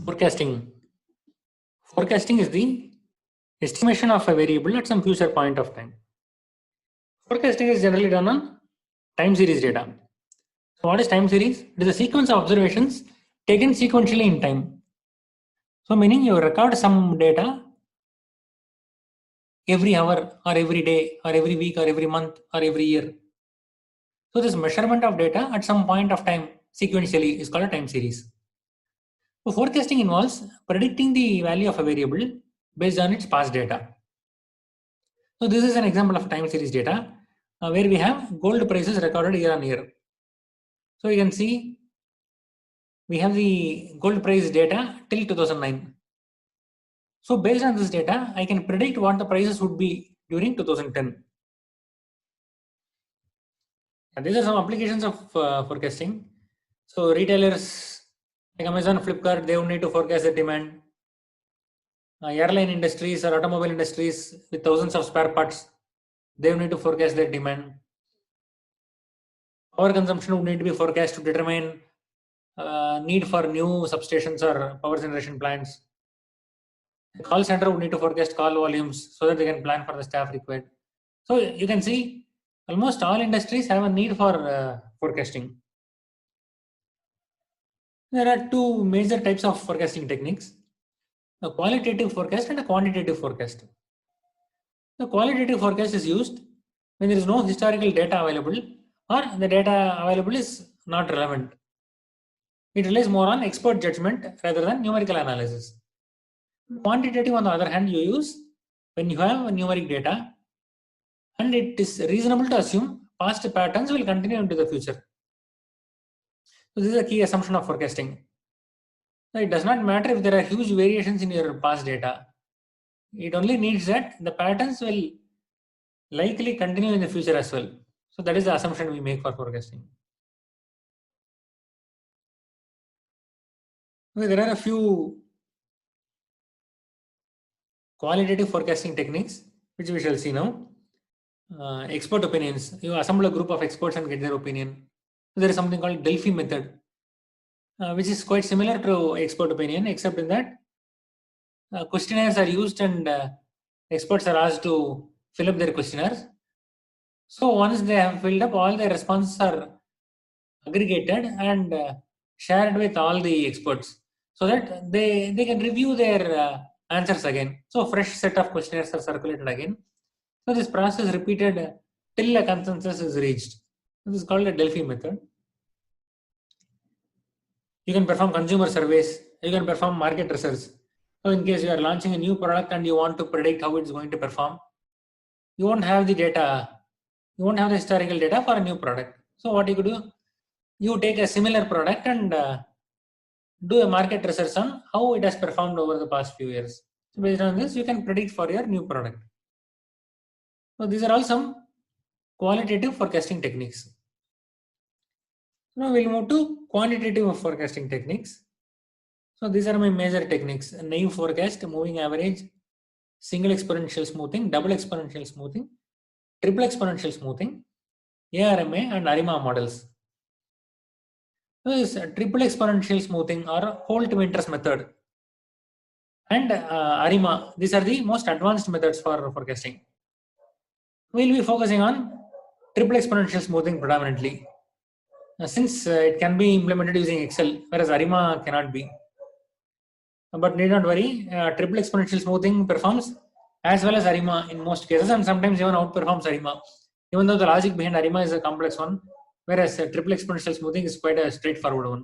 Forecasting. Forecasting is the estimation of a variable at some future point of time. Forecasting is generally done on time series data. So what is time series? It is a sequence of observations taken sequentially in time. So meaning you record some data every hour or every day or every week or every month or every year. So this measurement of data at some point of time sequentially is called a time series. So forecasting involves predicting the value of a variable based on its past data. So this is an example of time series data where we have gold prices recorded year on year. So you can see we have the gold price data till 2009. So based on this data, I can predict what the prices would be during 2010. And these are some applications of forecasting. So retailers like Amazon, Flipkart, they would need to forecast the demand. Airline industries or automobile industries with thousands of spare parts, they would need to forecast their demand. Power consumption would need to be forecast to determine need for new substations or power generation plants. The call center would need to forecast call volumes so that they can plan for the staff required. So you can see almost all industries have a need for forecasting. There are two major types of forecasting techniques: a qualitative forecast and a quantitative forecast. The qualitative forecast is used when there is no historical data available or the data available is not relevant. It relies more on expert judgment rather than numerical analysis. Quantitative, on the other hand, you use when you have numeric data and it is reasonable to assume past patterns will continue into the future. So this is a key assumption of forecasting. So it does not matter if there are huge variations in your past data. It only needs that the patterns will likely continue in the future as well. So that is the assumption we make for forecasting. Okay, there are a few qualitative forecasting techniques which we shall see now. Expert opinions. You assemble a group of experts and get their opinion. So there is something called Delphi method, which is quite similar to expert opinion, except in that questionnaires are used and experts are asked to fill up their questionnaires. So once they have filled up, all their responses are aggregated and shared with all the experts so that they can review their answers again. So fresh set of questionnaires are circulated again. So this process repeated till a consensus is reached. This is called a Delphi method. You can perform consumer surveys. You can perform market research. So in case you are launching a new product and you want to predict how it's going to perform, you won't have the data. You won't have the historical data for a new product. So what you could do, you take a similar product and do a market research on how it has performed over the past few years. So based on this, you can predict for your new product. So these are all some qualitative forecasting techniques. Now we'll move to quantitative forecasting techniques. So these are my major techniques: naive forecast, moving average, single exponential smoothing, double exponential smoothing, triple exponential smoothing, ARMA and ARIMA models. So this triple exponential smoothing or Holt-Winters method and ARIMA, these are the most advanced methods for forecasting. We'll be focusing on triple exponential smoothing predominantly, since it can be implemented using Excel, whereas ARIMA cannot be. But need not worry, triple exponential smoothing performs as well as ARIMA in most cases and sometimes even outperforms ARIMA, even though the logic behind ARIMA is a complex one, whereas triple exponential smoothing is quite a straightforward one.